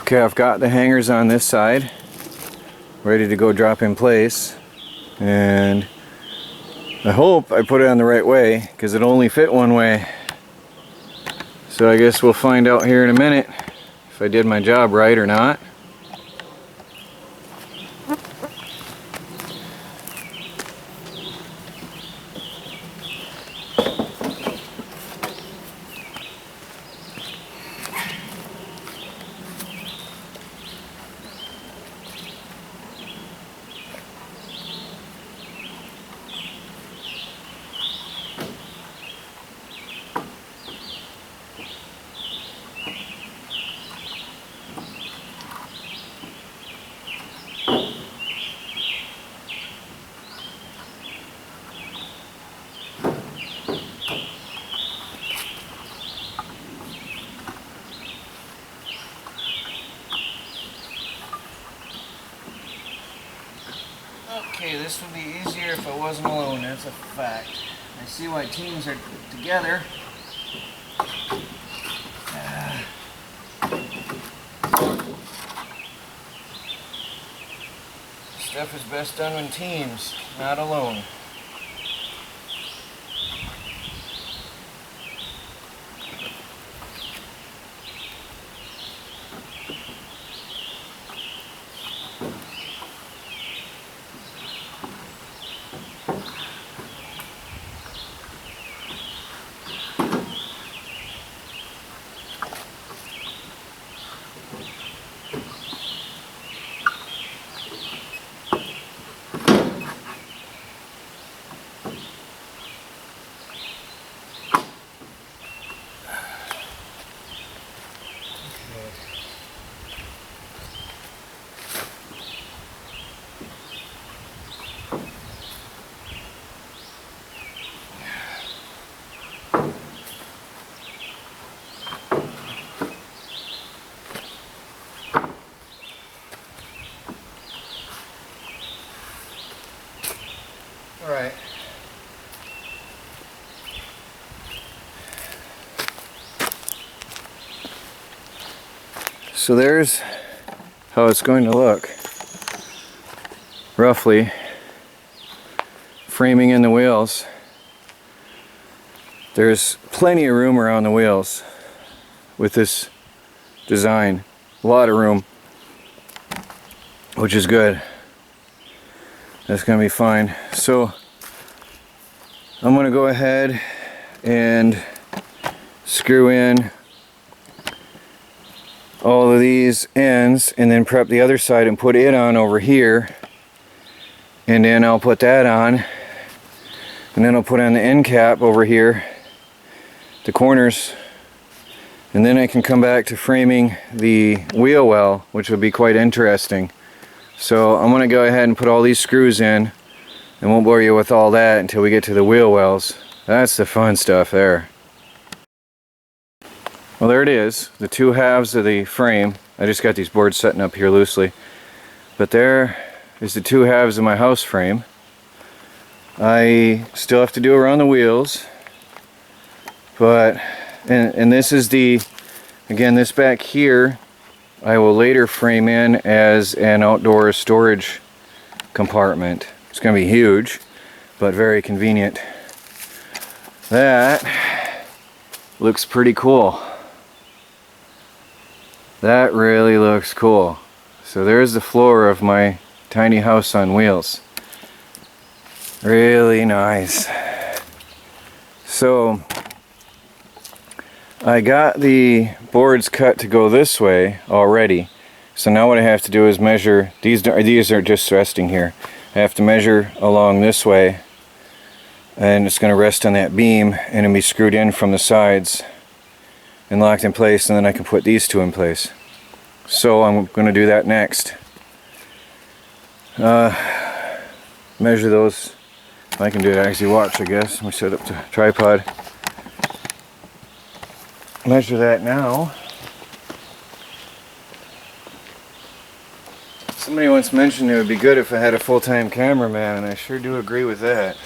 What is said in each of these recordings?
Okay, I've got the hangers on this side ready to go drop in place, and I hope I put it on the right way because it only fit one way. So I guess we'll find out here in a minute if I did my job right or not. Okay, this would be easier if I wasn't alone, that's a fact. I see why teams are together. Stuff is best done in teams, not alone. Alright. So there's how it's going to look, roughly. Framing in the wheels. There's plenty of room around the wheels with this design. A lot of room, which is good. That's going to be fine. So I'm going to go ahead and screw in all of these ends and then prep the other side and put it on over here, and then I'll put that on, and then I'll put on the end cap over here, the corners, and then I can come back to framing the wheel well, which will be quite interesting. So I'm going to go ahead and put all these screws in, and won't bore you with all that until we get to the wheel wells. That's the fun stuff there. Well, there it is, the two halves of the frame. I just got these boards setting up here loosely. But there is the two halves of my house frame. I still have to do around the wheels. But, and this is the, again, this back here, I will later frame in as an outdoor storage compartment. It's going to be huge, but very convenient. That looks pretty cool. That really looks cool. So there's the floor of my tiny house on wheels. Really nice. So I got the boards cut to go this way already. So now what I have to do is measure, these are just resting here. I have to measure along this way, and it's going to rest on that beam and it'll be screwed in from the sides and locked in place, and then I can put these two in place. So I'm going to do that next. Measure those. I can do it actually. Watch, I guess. Let me set up the tripod. Measure that now. Somebody once mentioned it would be good if I had a full-time cameraman, and I sure do agree with that.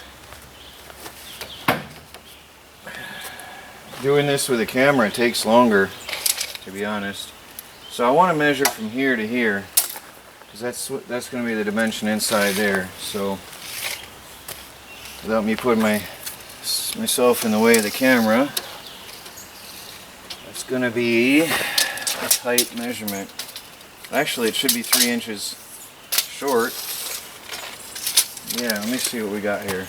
Doing this with a camera takes longer, to be honest. So I want to measure from here to here, because that's going to be the dimension inside there. So without me putting myself in the way of the camera, it's going to be a tight measurement. Actually, it should be 3 inches short. Yeah, let me see what we got here.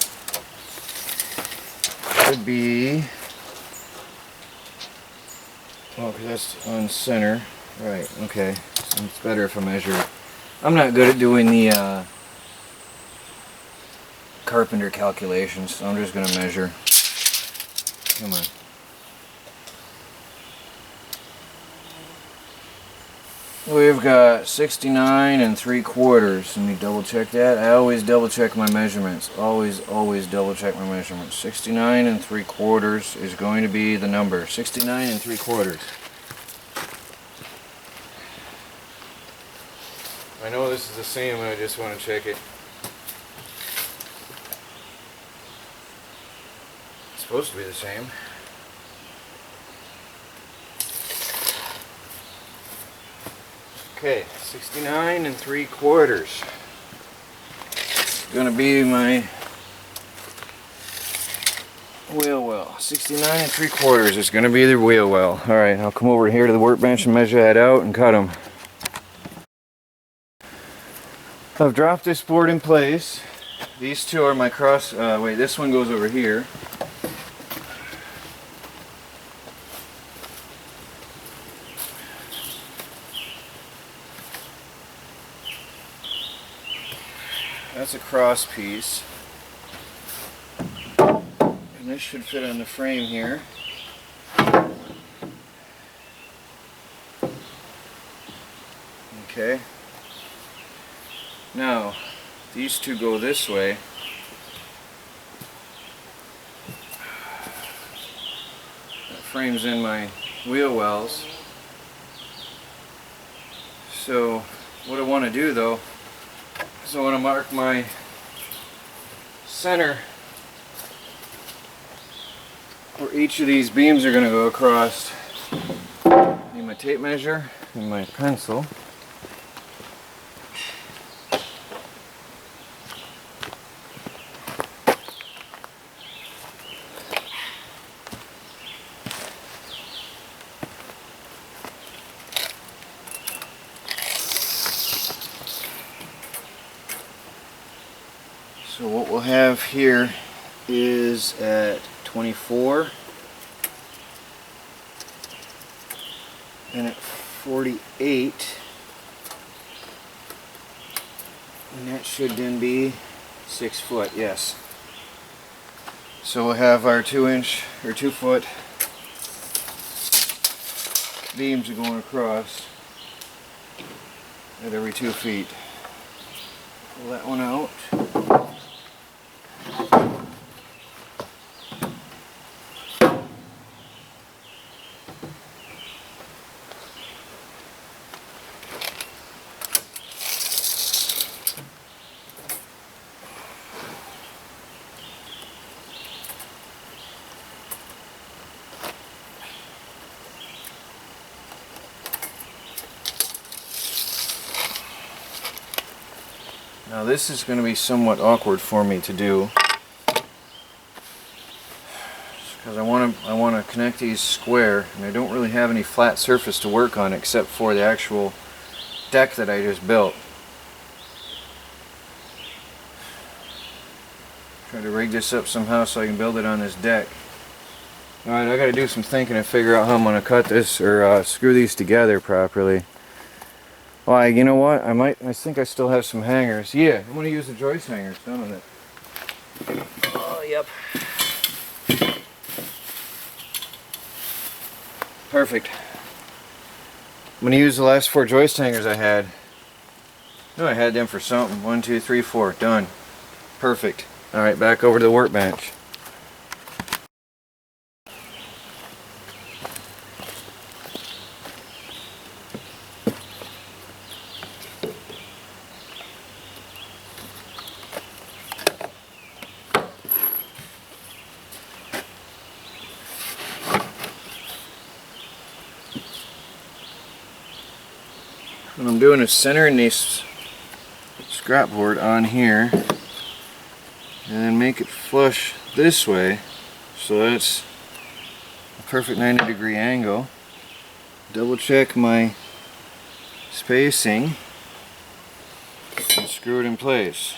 Should be, well, because that's on center. Right, okay. So it's better if I measure it. I'm not good at doing the carpenter calculations, so I'm just going to measure. Come on. We've got 69 3/4. Let me double check that. I always double check my measurements. Always double check my measurements. 69 3/4 is going to be the number. 69 3/4. I know this is the same, I just want to check it. It's supposed to be the same. Okay, 69 3/4. It's going to be my wheel well. 69 3/4 is going to be the wheel well. Alright, I'll come over here to the workbench and measure that out and cut them. I've dropped this board in place. These two are my cross, wait, this one goes over here. That's a cross piece. And this should fit on the frame here. Okay. Now, these two go this way. That frames in my wheel wells. So, what I want to do though, is I want to mark my center where each of these beams are going to go across. Need my tape measure and my pencil. So what we'll have here is at 24 and at 48, and that should then be 6 foot, yes. So we'll have our 2-inch or 2-foot beams going across at every 2 feet. Pull that one out. Now this is going to be somewhat awkward for me to do, because I want to connect these square, and I don't really have any flat surface to work on except for the actual deck that I just built. Try to rig this up somehow so I can build it on this deck. Alright, I got to do some thinking and figure out how I'm going to cut this or screw these together properly. Well, you know what? I think I still have some hangers. Yeah, I'm going to use the joist hangers, don't I? Oh, yep. Perfect. I'm going to use the last 4 joist hangers I had. No, I had them for something. 1, 2, 3, 4. Done. Perfect. Alright, back over to the workbench. What I'm doing is centering this scrap board on here and then make it flush this way so that's a perfect 90-degree angle. Double check my spacing and screw it in place.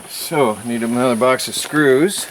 So, need another box of screws.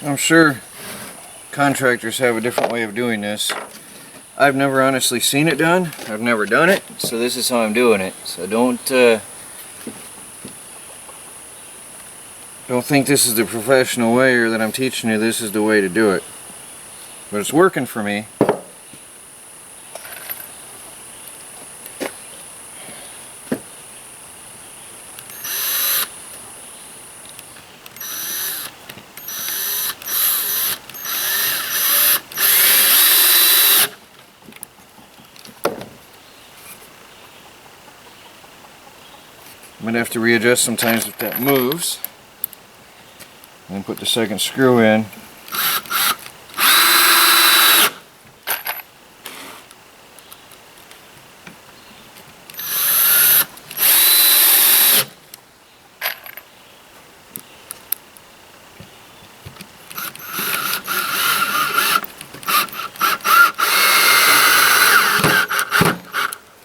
I'm sure contractors have a different way of doing this. I've never honestly seen it done. I've never done it, so this is how I'm doing it. So don't think this is the professional way or that I'm teaching you this is the way to do it. But it's working for me. I'm going to have to readjust sometimes if that moves. And put the second screw in.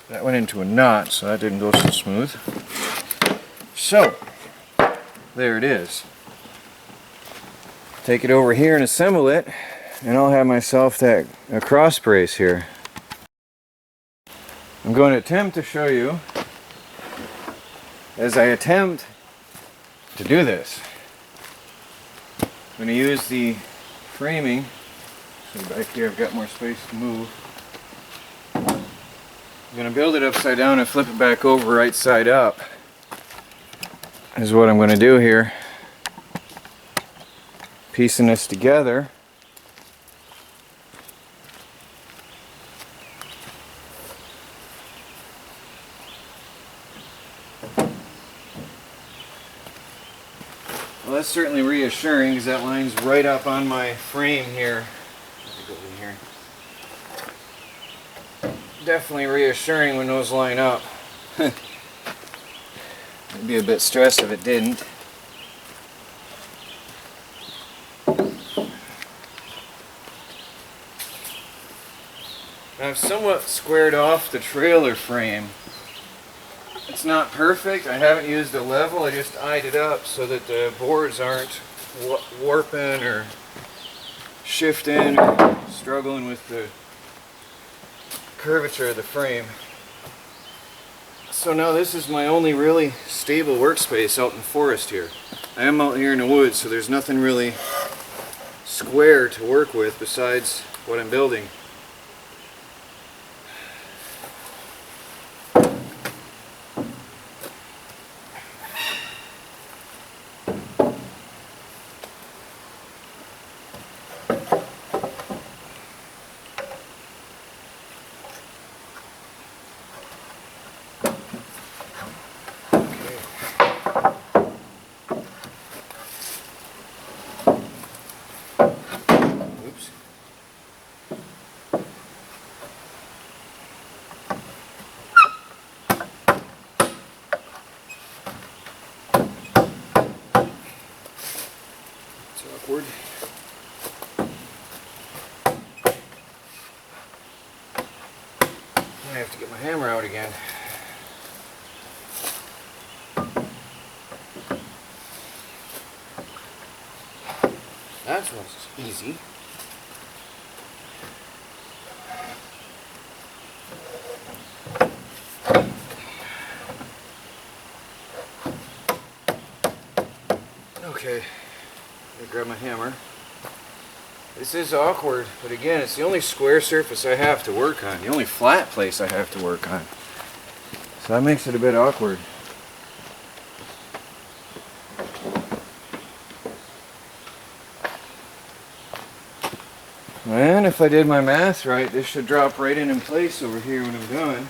That went into a knot, so that didn't go so smooth. So, there it is. Take it over here and assemble it, and I'll have myself a cross brace here. I'm going to attempt to show you as I attempt to do this. I'm going to use the framing. So back here I've got more space to move. I'm going to build it upside down and flip it back over right side up. Is what I'm going to do here. Piecing this together. Well, that's certainly reassuring because that line's right up on my frame here. Go in here. Definitely reassuring when those line up. I'd be a bit stressed if it didn't. I've somewhat squared off the trailer frame. It's not perfect. I haven't used a level. I just eyed it up so that the boards aren't warping or shifting or struggling with the curvature of the frame. So now this is my only really stable workspace out in the forest here. I am out here in the woods, so there's nothing really square to work with besides what I'm building. I have to get my hammer out again. That was easy. Okay, I grab my hammer. This is awkward, but again, it's the only square surface I have to work on, the only flat place I have to work on. So that makes it a bit awkward. And if I did my math right, this should drop right in place over here when I'm done.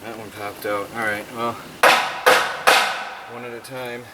That one popped out. Alright, well, one at a time.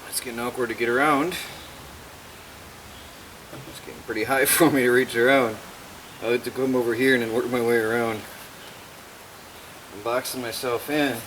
It's getting awkward to get around. It's getting pretty high for me to reach around. I like to come over here and then work my way around. I'm boxing myself in.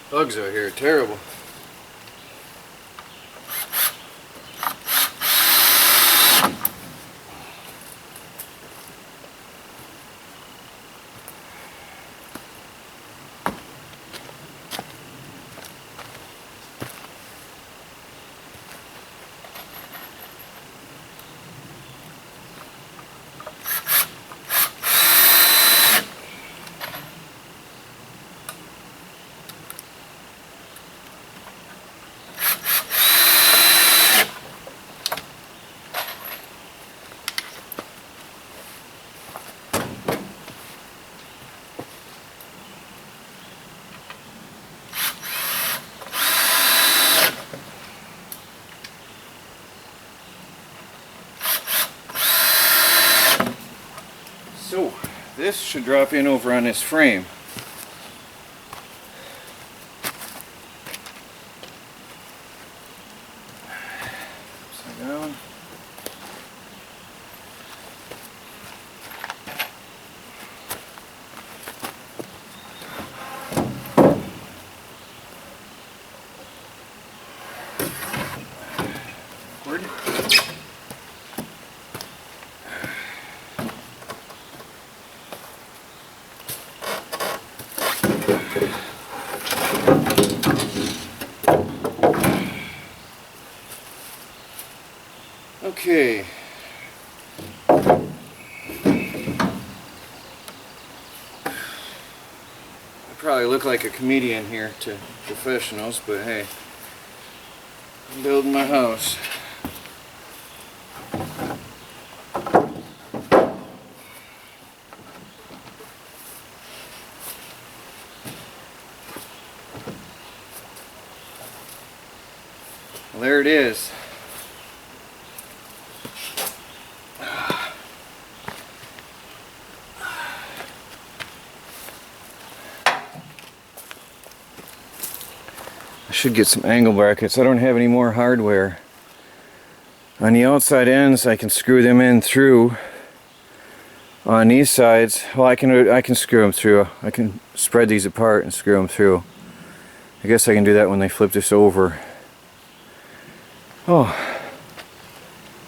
Bugs out here are terrible. this should drop in over on this frame. Upside down. Upward. Okay. I probably look like a comedian here to professionals, but hey, I'm building my house. Well, there it is. I should get some angle brackets. I don't have any more hardware. On the outside ends, I can screw them in through. On these sides, well, I can screw them through. I can spread these apart and screw them through. I guess I can do that when they flip this over. Oh,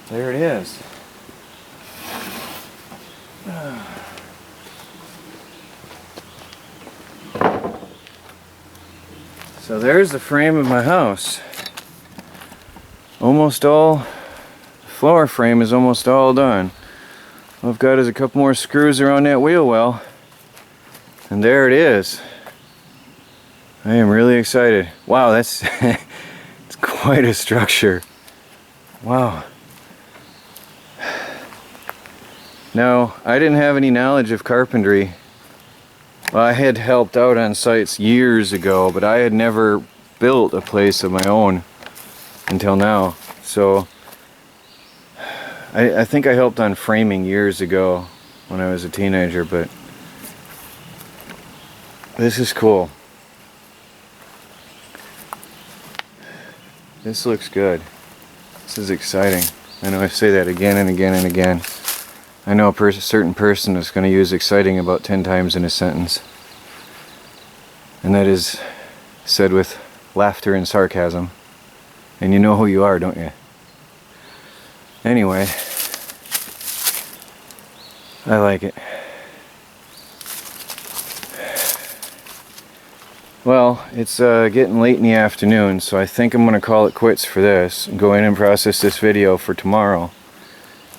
there it is. So there's the frame of my house. Almost all, the floor frame is almost all done. All I've got is a couple more screws around that wheel well. And there it is. I am really excited. Wow, that's it's quite a structure. Wow. Now, I didn't have any knowledge of carpentry. Well, I had helped out on sites years ago, but I had never built a place of my own until now. So I think I helped on framing years ago when I was a teenager, but this is cool. This looks good. This is exciting. I know I say that again and again and again. I know a certain person is going to use exciting about 10 times in a sentence. And that is said with laughter and sarcasm. And you know who you are, don't you? Anyway, I like it. Well, it's getting late in the afternoon, so I think I'm going to call it quits for this and go in and process this video for tomorrow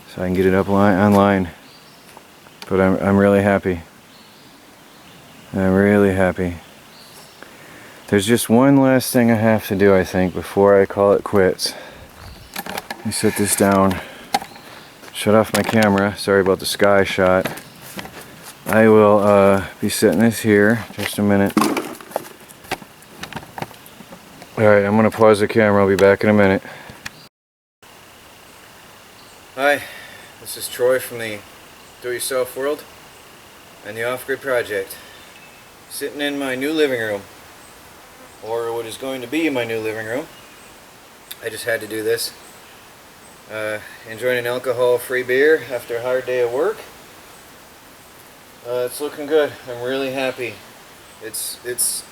so I can get it up online. But I'm really happy. I'm really happy. There's just one last thing I have to do, I think, before I call it quits. Let me set this down. Shut off my camera. Sorry about the sky shot. I will be setting this here. Just a minute. Alright, I'm going to pause the camera. I'll be back in a minute. Hi, this is Troy from the Do-It-Yourself World and the Off-Grid Project. Sitting in my new living room, or what is going to be my new living room. I just had to do this. Enjoying an alcohol-free beer after a hard day of work. It's looking good. I'm really happy. It's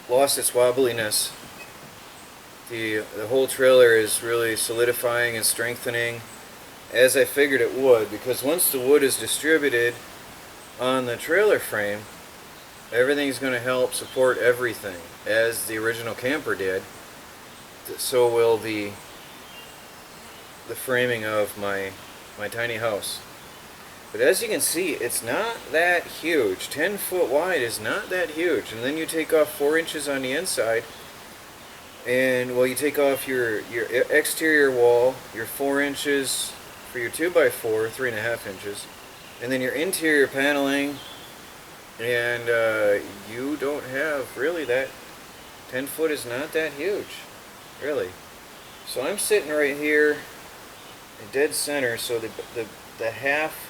lost its wobbliness. The whole trailer is really solidifying and strengthening, as I figured it would, because once the wood is distributed on the trailer frame, everything's going to help support everything, as the original camper did. So will the framing of my tiny house. But as you can see, it's not that huge. 10 foot wide is not that huge. And then you take off 4 inches on the inside, and well, you take off your exterior wall, your 4 inches for your 2x4, 3.5 inches, and then your interior paneling, and you don't have really that. 10 foot is not that huge, really. So I'm sitting right here in dead center, so the half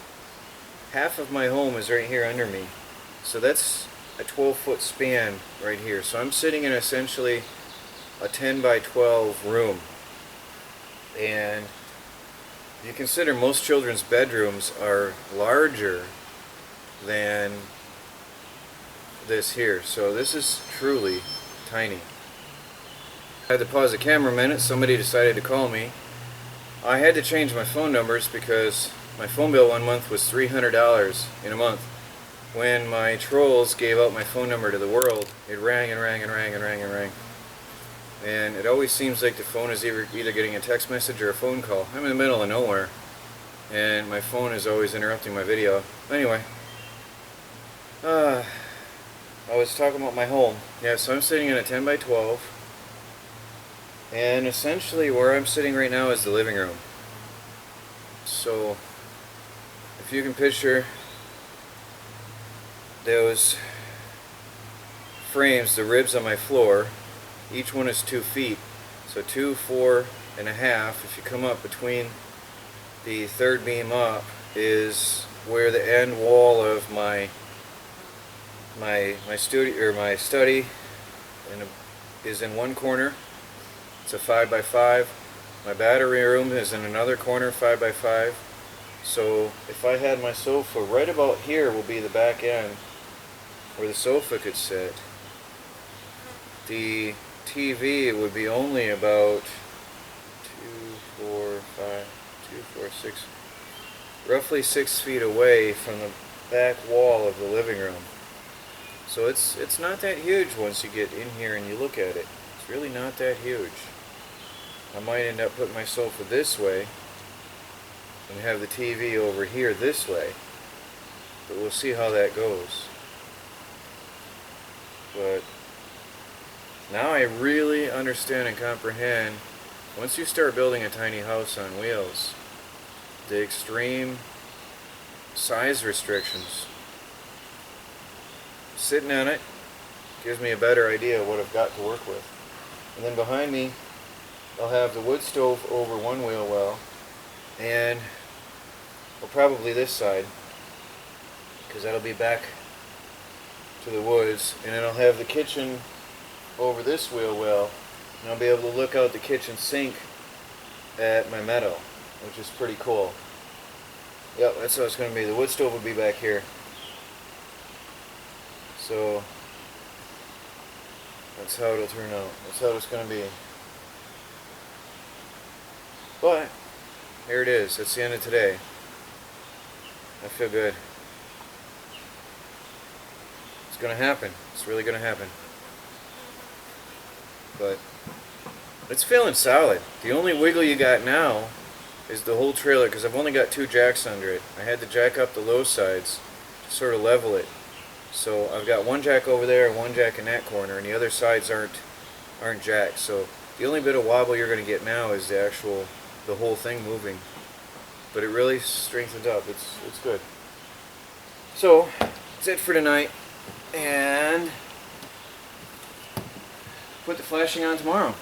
half of my home is right here under me. So that's a 12-foot span right here. So I'm sitting in essentially a 10 by 12 room. And if you consider most children's bedrooms are larger than this here. So this is truly tiny. I had to pause the camera a minute. Somebody decided to call me. I had to change my phone numbers because my phone bill one month was $300 in a month. When my trolls gave out my phone number to the world, it rang and rang and rang and rang and rang. And it always seems like the phone is either getting a text message or a phone call. I'm in the middle of nowhere, and my phone is always interrupting my video. Anyway, I was talking about my home. Yeah, so I'm sitting in a 10 by 12, and essentially where I'm sitting right now is the living room. So, if you can picture those frames, the ribs on my floor, each one is 2 feet, so 2, 4 and a half. If you come up between the third beam up is where the end wall of my study is in one corner. It's a 5 by 5. My battery room is in another corner, 5 by 5. So if I had my sofa right about here will be the back end where the sofa could sit. The TV would be only about 6, roughly 6 feet away from the back wall of the living room. So it's not that huge once you get in here and you look at it. It's really not that huge. I might end up putting my sofa this way and have the TV over here this way, but we'll see how that goes. But now I really understand and comprehend, once you start building a tiny house on wheels, the extreme size restrictions. Sitting on it gives me a better idea of what I've got to work with. And then behind me, I'll have the wood stove over one wheel well, and well, probably this side, because that'll be back to the woods, and then I'll have the kitchen over this wheel well, and I'll be able to look out the kitchen sink at my meadow, which is pretty cool. Yep, that's how it's going to be. The wood stove will be back here. So that's how it'll turn out. That's how it's going to be. But here it is. That's the end of today. I feel good. It's going to happen. It's really going to happen. But it's feeling solid. The only wiggle you got now is the whole trailer, because I've only got 2 jacks under it. I had to jack up the low sides to sort of level it. So I've got 1 jack over there and 1 jack in that corner, and the other sides aren't jacked. So the only bit of wobble you're going to get now is the whole thing moving. But it really strengthens up. It's good. So that's it for tonight, and put the flashing on tomorrow.